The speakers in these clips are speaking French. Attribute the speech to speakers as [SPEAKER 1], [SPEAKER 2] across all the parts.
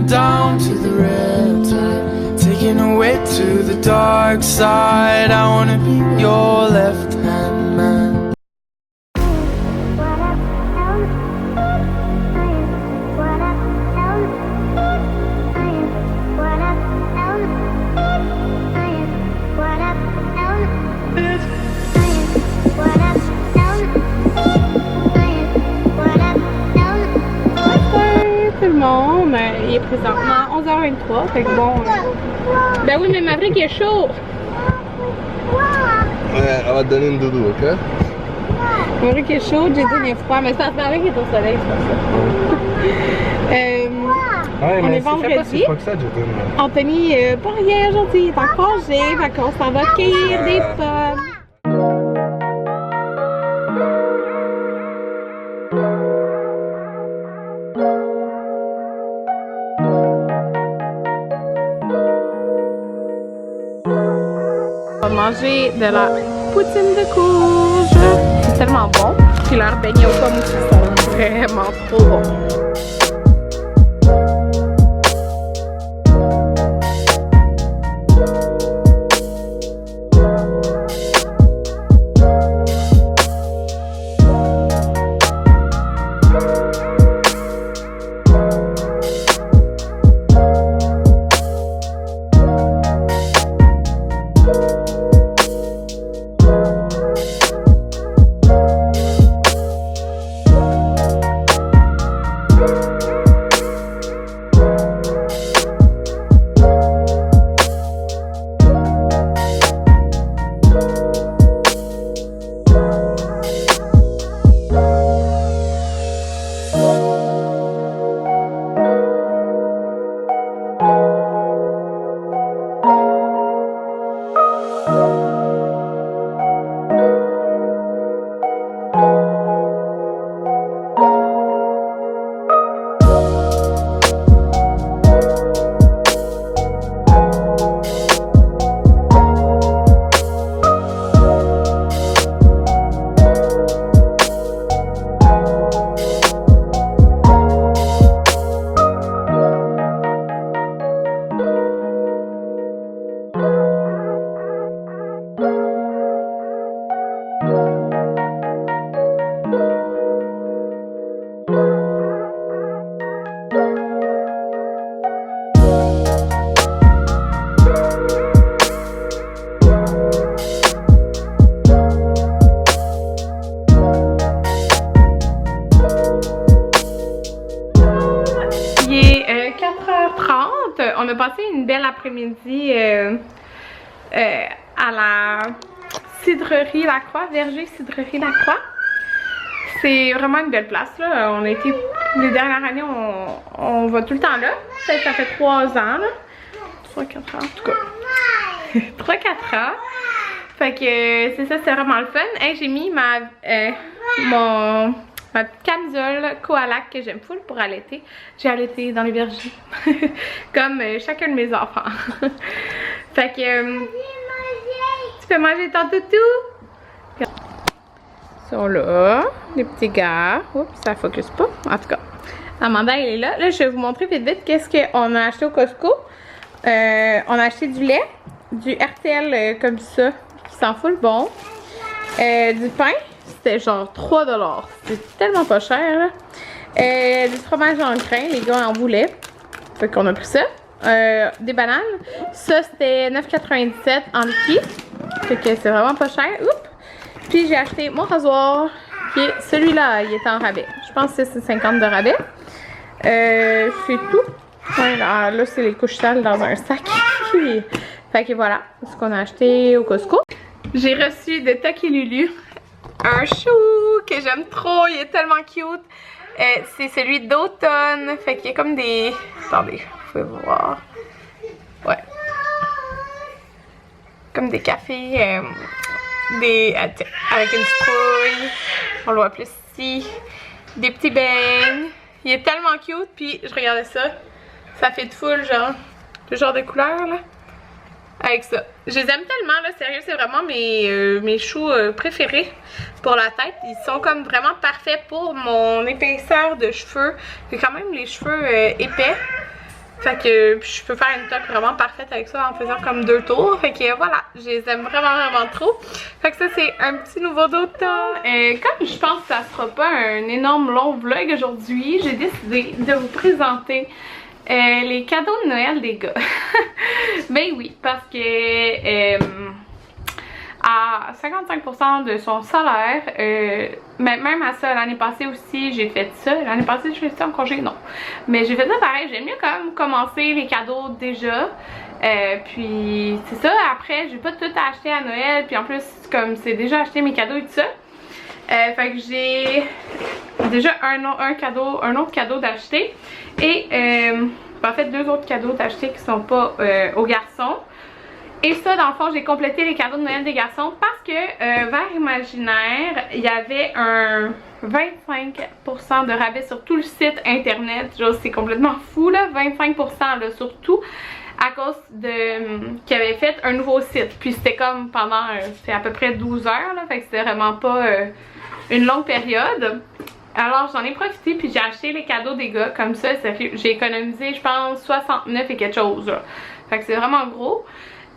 [SPEAKER 1] down to the riptide, taking away to the dark side. I wanna be your left hand man.
[SPEAKER 2] Il est présentement 11h23, fait que bon... Ben oui, mais Maverick est chaud!
[SPEAKER 3] Ouais, on va te donner une doudou, ok?
[SPEAKER 2] Maverick est chaud, Jaden est froid, mais c'est Maverick qui est au soleil, c'est pour ça. On est vendredi. Anthony, pas rien aujourd'hui, il est en congé, fait qu'on s'en va cueillir des pommes. On va manger de la poutine de courge. C'est tellement bon. Puis leurs beignets aux pommes aussi sont vraiment trop bons. On a passé une belle après-midi à la cidrerie Lacroix, Verger Cidrerie Lacroix. C'est vraiment une belle place là. On a été, les dernières années, on va tout le temps là. Ça fait 3 ans là. 3-4 ans en tout cas. 3-4 ans. Fait que c'est ça, c'est vraiment le fun. Hey, j'ai mis ma petite camisole Koalak que j'aime full pour allaiter. J'ai allaité dans les vergers. Comme chacun de mes enfants. Fait que tu peux manger ton toutou. Ils sont là, les petits gars. Oups, ça focus pas. En tout cas, Amanda elle est là. Là, je vais vous montrer vite vite qu'est-ce qu'on a acheté au Costco. On a acheté du lait, du RTL comme ça, qui s'en fout le bon. Du pain. C'était genre 3$. C'était tellement pas cher là. Du fromage en grains, les gars en voulaient. Fait qu'on a pris ça. Des bananes. Ça c'était 9,97 en liquide. Fait que c'est vraiment pas cher. Oups. Puis j'ai acheté mon rasoir. Qui est celui-là, il est en rabais. Je pense que c'est 50 de rabais. C'est tout. Ouais, là c'est les couches sales dans un sac. Fait que voilà, c'est ce qu'on a acheté au Costco. J'ai reçu de Toki Lulu un chou que j'aime trop, il est tellement cute. C'est celui d'automne, fait qu'il y a comme des... Attendez, vous pouvez voir. Ouais. Comme des cafés, avec une citrouille. On le voit plus ici. Des petits beignes. Il est tellement cute, puis je regardais ça. Ça fait de full, genre, le genre de couleur, là. Avec ça. Je les aime tellement, là, sérieux, c'est vraiment mes choux préférés pour la tête. Ils sont comme vraiment parfaits pour mon épaisseur de cheveux. J'ai quand même les cheveux épais. Fait que je peux faire une toque vraiment parfaite avec ça en faisant comme 2 tours. Fait que voilà, je les aime vraiment trop. Fait que ça c'est un petit nouveau d'automne. Comme je pense que ça sera pas un énorme long vlog aujourd'hui, j'ai décidé de vous présenter les cadeaux de Noël des gars. Ben oui, parce que à 55% de son salaire, mais même à ça, l'année passée aussi j'ai fait ça. L'année passée je faisais ça en congé, non. Mais j'ai fait ça pareil, j'aime mieux quand même commencer les cadeaux déjà. Puis c'est ça, après j'ai pas tout acheté à Noël, puis en plus comme c'est déjà acheté mes cadeaux et tout ça. Fait que j'ai déjà un autre cadeau d'acheter. Et en fait 2 autres cadeaux d'acheter qui sont pas aux garçons. Et ça, dans le fond, j'ai complété les cadeaux de Noël des garçons parce que vers Imaginaire, il y avait un 25% de rabais sur tout le site internet. Genre, c'est complètement fou là, 25% là, surtout à cause de qu'ils avaient fait un nouveau site. Puis c'était comme pendant, c'était à peu près 12 heures là, fait que c'était vraiment pas une longue période. Alors j'en ai profité puis j'ai acheté les cadeaux des gars comme ça, j'ai économisé je pense 69 et quelque chose là. Fait que c'est vraiment gros.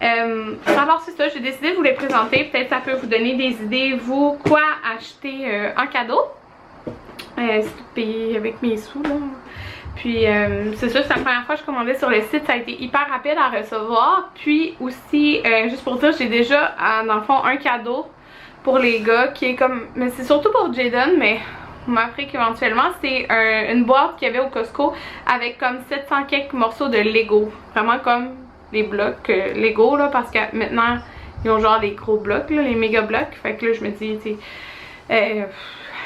[SPEAKER 2] Alors c'est ça, j'ai décidé de vous les présenter, peut-être ça peut vous donner des idées, vous, quoi acheter en cadeau. C'est tout payé avec mes sous là. Puis c'est ça, c'est la première fois que je commandais sur le site, ça a été hyper rapide à recevoir. Puis aussi, juste pour dire, j'ai déjà dans le fond un cadeau pour les gars qui est comme, mais c'est surtout pour Jaden, mais on m'offre qu'éventuellement, c'est une boîte qu'il y avait au Costco avec comme 700 quelques morceaux de Lego, vraiment comme les blocs Lego là, parce que maintenant ils ont genre des gros blocs là, les méga blocs. Fait que là je me dis tu sais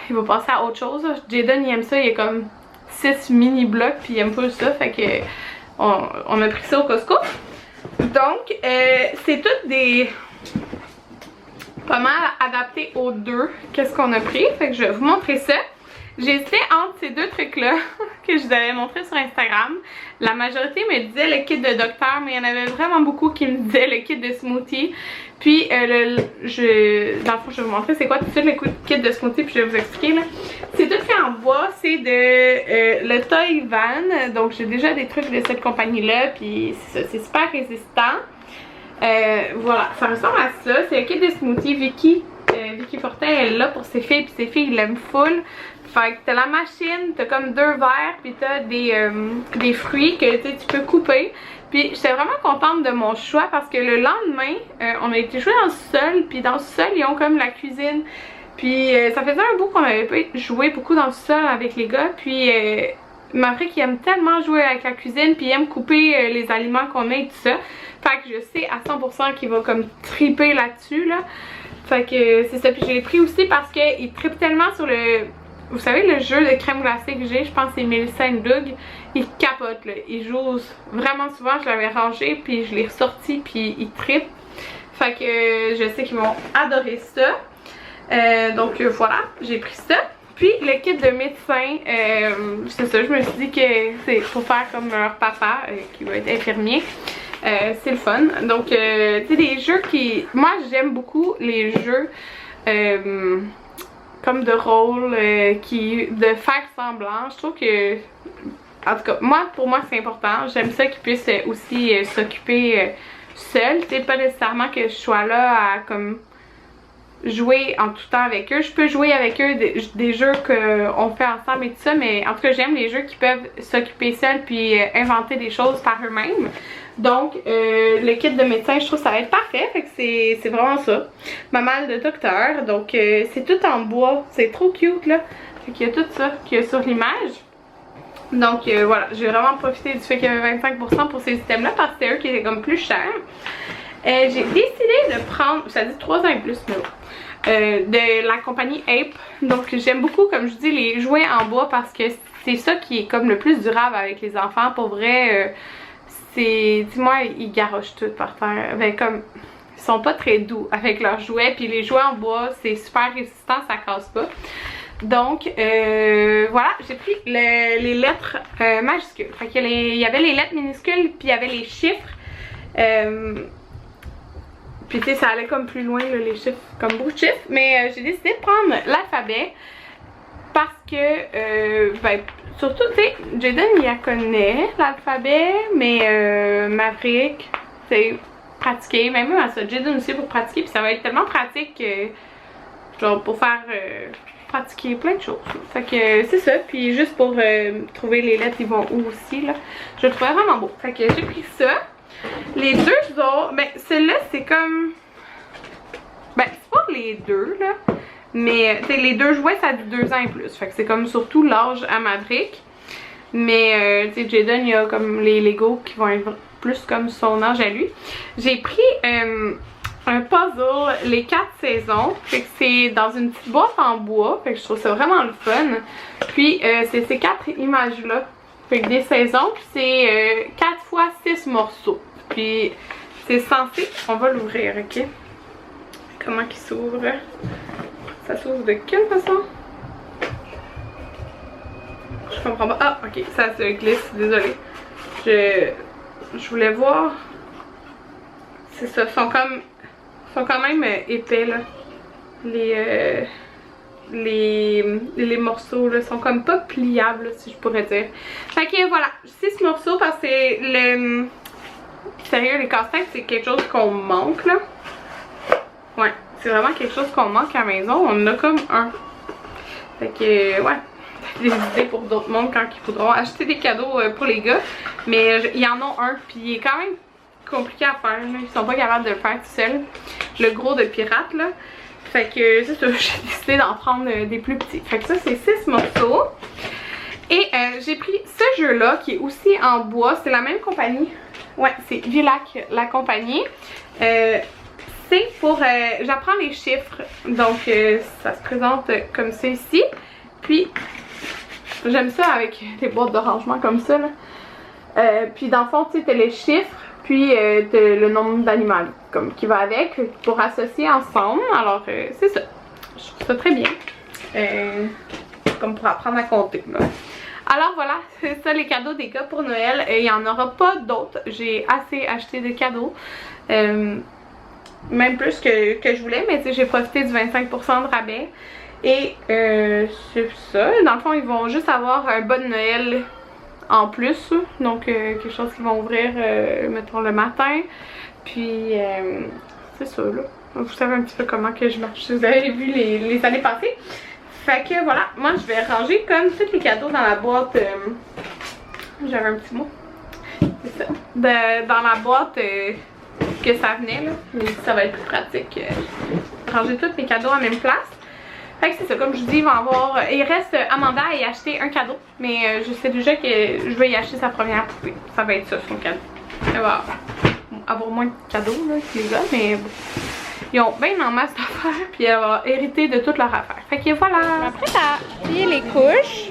[SPEAKER 2] il va passer à autre chose là. Jaden il aime ça, il y a comme 6 mini blocs puis il aime pas ça, fait que on a pris ça au Costco. Donc c'est toutes des pas mal adaptés aux deux qu'est-ce qu'on a pris, fait que je vais vous montrer ça. J'ai hésité entre ces 2 trucs là que je vous avais montré sur Instagram. La majorité me disait le kit de docteur, mais il y en avait vraiment beaucoup qui me disaient le kit de smoothie. Puis dans le fond je vais vous montrer c'est quoi tout de suite le kit de smoothie, puis je vais vous expliquer là. C'est tout fait en bois, c'est de le Toy Van, donc j'ai déjà des trucs de cette compagnie là, puis c'est ça, c'est super résistant. Voilà, ça ressemble à ça, c'est le kit de smoothie. Vicky Fortin elle l'a pour ses filles, puis ses filles ils l'aiment full. Fait que t'as la machine, t'as comme 2 verres, puis t'as des fruits que tu peux couper. Puis j'étais vraiment contente de mon choix parce que le lendemain, on a été jouer dans le sol, puis dans le sol ils ont comme la cuisine. Puis ça faisait un bout qu'on avait pas joué beaucoup dans le sol avec les gars, puis Maverick il aime tellement jouer avec la cuisine, puis il aime couper les aliments qu'on met et tout ça. Fait que je sais à 100% qu'il va comme triper là-dessus là. Fait que c'est ça, puis je l'ai pris aussi parce qu'il tripe tellement sur le... Vous savez le jeu de crème glacée que j'ai, je pense que c'est Melissa & Doug, il capote là, il joue vraiment souvent, je l'avais rangé puis je l'ai ressorti puis il tripe. Fait que je sais qu'ils vont adorer ça. Donc voilà, j'ai pris ça. Puis le kit de médecin, c'est ça, je me suis dit que c'est pour faire comme leur papa qui va être infirmier. C'est le fun. Donc tu sais des jeux qui... Moi j'aime beaucoup les jeux comme de rôle, de faire semblant. Je trouve que, en tout cas, pour moi c'est important. J'aime ça qu'ils puissent aussi s'occuper seuls. Tu sais, pas nécessairement que je sois là à comme jouer en tout temps avec eux. Je peux jouer avec eux des jeux qu'on fait ensemble et tout ça, mais en tout cas j'aime les jeux qui peuvent s'occuper seuls puis inventer des choses par eux-mêmes. Donc le kit de médecin, je trouve que ça va être parfait, fait que c'est vraiment ça. Ma malle de docteur, donc c'est tout en bois, c'est trop cute là. Fait qu'il y a tout ça qu'il y a sur l'image. Donc voilà, j'ai vraiment profité du fait qu'il y avait 25% pour ces items là parce que c'était eux qui étaient comme plus chers. J'ai décidé de prendre, ça dit 3 ans et plus mais bon, de la compagnie Ape. Donc j'aime beaucoup, comme je vous dis, les jouets en bois parce que c'est ça qui est comme le plus durable avec les enfants. Pour vrai, c'est, dis-moi, ils garochent tout par terre. Ben, comme, ils sont pas très doux avec leurs jouets. Puis les jouets en bois, c'est super résistant, ça casse pas. Donc voilà, j'ai pris les lettres majuscules. Fait qu'il y avait les lettres minuscules, puis il y avait les chiffres. Puis tu sais, ça allait comme plus loin là, les chiffres, comme beaucoup de chiffres. Mais j'ai décidé de prendre l'alphabet parce que ben, surtout, tu sais, Jaden il la connaît, l'alphabet, mais Maverick, c'est pratiquer, même à ça, Jaden aussi pour pratiquer, puis ça va être tellement pratique que, genre, pour faire pratiquer plein de choses. Fait que c'est ça, puis juste pour trouver les lettres, ils vont où aussi, là. Je le trouvais vraiment beau. Fait que j'ai pris ça. Les deux autres, ben, celle-là, c'est comme. Ben, c'est pas les deux, là. Mais, tu sais, les deux jouets, ça a du 2 ans et plus. Fait que c'est comme surtout l'âge à Maverick. Mais, tu sais, Jaden, il y a comme les Lego qui vont être plus comme son âge à lui. J'ai pris un puzzle, les 4 saisons. Fait que c'est dans une petite boîte en bois. Fait que je trouve ça vraiment le fun. Puis, c'est ces 4 images-là. Fait que des saisons. Puis, c'est 4 fois 6 morceaux. Puis, c'est censé. On va l'ouvrir, ok? Comment qu'il s'ouvre? Ça s'ouvre de quelle façon? Je comprends pas. Ah, ok, ça se glisse, désolée. Je voulais voir. C'est ça, sont quand même épais là. Les morceaux là sont comme pas pliables là, si je pourrais dire. Fait que voilà, 6 morceaux parce que c'est le. Sérieux, les casse-têtes c'est quelque chose qu'on manque là. Ouais. C'est vraiment quelque chose qu'on manque à la maison. On en a comme un. Fait que, ouais. Des idées pour d'autres mondes quand ils voudront acheter des cadeaux pour les gars. Mais il y en a un. Puis il est quand même compliqué à faire. Là. Ils sont pas capables de le faire tout seuls. Le gros de pirate, là. Fait que, c'est ça. J'ai décidé d'en prendre des plus petits. Fait que ça, c'est 6 morceaux. Et j'ai pris ce jeu-là qui est aussi en bois. C'est la même compagnie. Ouais, c'est Villac, la compagnie. C'est pour, j'apprends les chiffres, donc ça se présente comme ça ici. Puis, j'aime ça avec des boîtes de rangement comme ça, là. Puis dans le fond, tu sais, t'as les chiffres, puis t'as le nombre d'animaux comme qui va avec, pour associer ensemble. Alors, c'est ça. Je trouve ça très bien. Comme pour apprendre à compter, là. Alors voilà, c'est ça les cadeaux des gars pour Noël. Il n'y en aura pas d'autres. J'ai assez acheté de cadeaux. Même plus que je voulais, mais tu sais, j'ai profité du 25% de rabais. Et c'est ça. Dans le fond, ils vont juste avoir un bon Noël en plus. Donc, quelque chose qu'ils vont ouvrir, mettons, le matin. Puis, c'est ça, là. Donc, vous savez un petit peu comment que je marche. Si vous avez vu les années passées. Fait que voilà, moi, je vais ranger comme tous les cadeaux dans la boîte. J'avais un petit mot. C'est ça. Dans la boîte... que ça venait là, mais ça va être plus pratique. Ranger tous mes cadeaux à la même place. Fait que c'est ça, comme je vous dis, il va avoir. Il reste Amanda à y acheter un cadeau, mais je sais déjà que je vais y acheter sa première poupée. Ça va être ça son cadeau. Elle va avoir moins de cadeaux là, que les gars, mais bon. Ils ont bien en masse d'affaires, puis elle va hériter de toute leur affaire. Fait que voilà. Après, t'as plié les couches.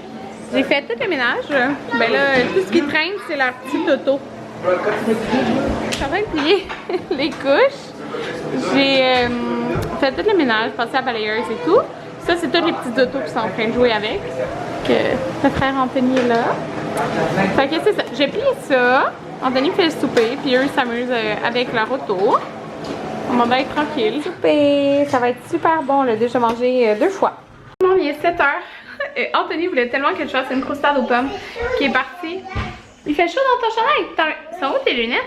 [SPEAKER 2] J'ai fait tout le ménage. Ben là, tout ce qui traîne, c'est leur petit auto. Je suis en train de plier les couches. J'ai fait tout le ménage, passé à la balayeuse et tout. Ça, c'est tous les petits autos qui sont en train de jouer avec. Que le frère Anthony est là. Fait que c'est ça. J'ai plié ça. Anthony fait le souper, puis eux s'amusent avec leur auto. On va être tranquille. Souper, ça va être super bon. On l'a déjà mangé 2 fois. Bon, il est 7 h. Anthony voulait tellement que je fasse une croustade aux pommes qui est partie. Il fait chaud dans ton chandail. Sont où tes lunettes?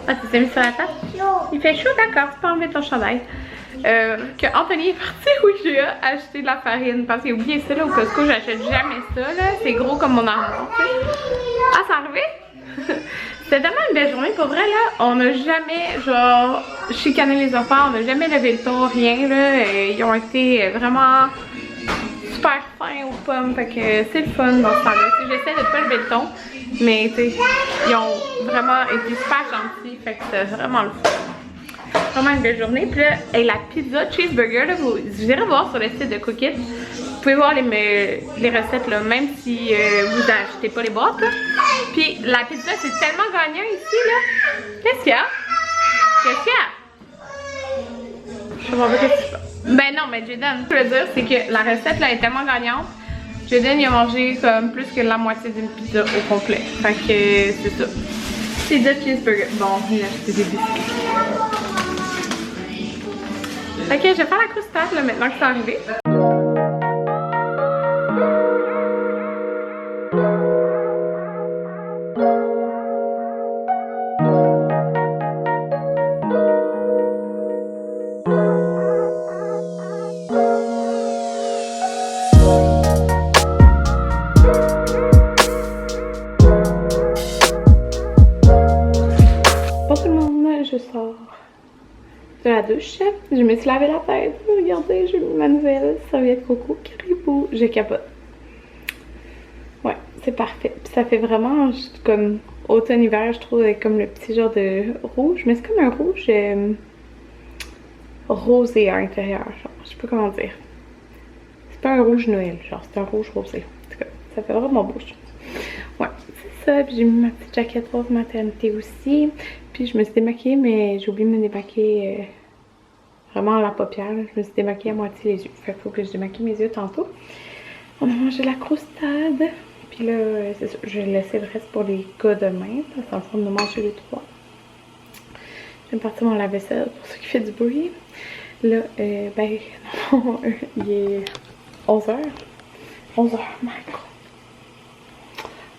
[SPEAKER 2] Ah, tu t'es mis sur la table? Il fait chaud, d'accord. Tu peux enlever ton chandail. Que Anthony est parti où j'ai acheté de la farine. Parce qu'il a oublié ça là au Costco. J'achète jamais ça là. C'est gros comme mon armoire. Ah, ça arrivait? C'était tellement une belle journée. Pour vrai là, on n'a jamais genre chicané les enfants. On n'a jamais levé le ton, rien là. Ils ont été vraiment super fins aux pommes. Fait que c'est le fun dans ce temps-là. J'essaie de pas lever le ton. Mais tu sais, ils ont vraiment été super gentils. Fait que c'est vraiment le fun. Vraiment une belle journée. Puis là, et la pizza cheeseburger, là, vous irez voir sur le site de Cookit. Vous pouvez voir les recettes, là, même si vous n'achetez pas les boîtes. Là. Puis la pizza, c'est tellement gagnant ici, là. Qu'est-ce qu'il y a? Qu'est-ce qu'il y a? Je sais pas qu'est-ce qu'il y a. Ben non, mais Jaden, ce que je veux dire, c'est que la recette, là, est tellement gagnante. Jaden, il a mangé comme plus que la moitié d'une pizza au complet. Fait que c'est ça. Pizza cheeseburger. Bon, il a acheté des biscuits. Fait que je vais faire la croustade là maintenant que c'est arrivé. douche. Je me suis lavé la tête. Regardez, j'ai mis ma nouvelle serviette coco Caribou. Je capote. Ouais, c'est parfait. Puis ça fait vraiment comme automne-hiver, je trouve, avec comme le petit genre de rouge. Mais c'est comme un rouge rosé à l'intérieur. Genre, je sais pas comment dire. C'est pas un rouge Noël, genre, c'est un rouge rosé. En tout cas, ça fait vraiment beau, je trouve. Ouais, c'est ça. Puis j'ai mis ma petite jaquette rose maternité aussi. Puis je me suis démaquillée, mais j'ai oublié de me démaquiller vraiment à la paupière. Là. Je me suis démaquillée à moitié les yeux. Fait qu'il faut que je démaquille mes yeux tantôt. On a mangé de la croustade. Puis là, c'est ça. Je vais laisser le reste pour les gars demain. Parce qu'en train de manger les 3. Je vais partir mon lave-vaisselle pour ceux qui fait du bruit. Là, ben, non, il est 11h. 11h, my god.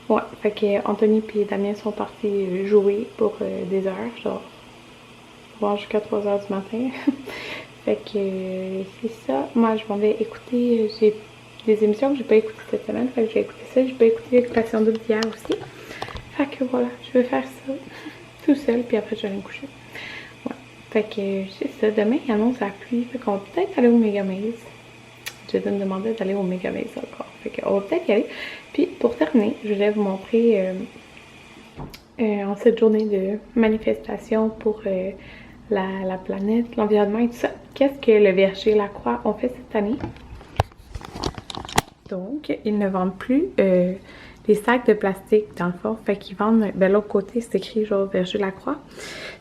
[SPEAKER 2] Ouais, fait que Anthony et Damien sont partis jouer pour des heures, genre, voir jusqu'à 3h du matin. Fait que c'est ça. Moi, je m'en vais écouter, j'ai des émissions que j'ai pas écoutées cette semaine, fait que j'ai écouté ça. J'ai pas écouté l'éducation double d'hier aussi. Fait que voilà, je vais faire ça tout seul, puis après je vais aller me coucher. Ouais, fait que c'est ça. Demain, il annonce la pluie, fait qu'on va peut-être aller au Megamaze. Jaden me demandait d'aller au Megamaze encore. Fait qu'on va peut-être y aller. Puis pour terminer, je voulais vous montrer en cette journée de manifestation pour la planète, l'environnement et tout ça, qu'est-ce que le Verger et la Croix ont fait cette année. Donc, ils ne vendent plus les sacs de plastique dans le fond. Fait qu'ils vendent, ben l'autre côté c'est écrit genre Verger la Croix.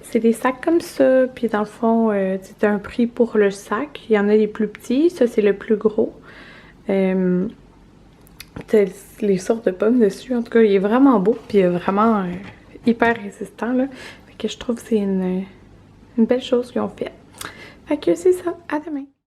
[SPEAKER 2] C'est des sacs comme ça, puis dans le fond, c'est un prix pour le sac. Il y en a des plus petits, ça c'est le plus gros. T'as les sortes de pommes dessus, en tout cas il est vraiment beau, puis vraiment hyper résistant là. Fait que je trouve que c'est une belle chose qu'ils ont fait. Fait que c'est ça, à demain!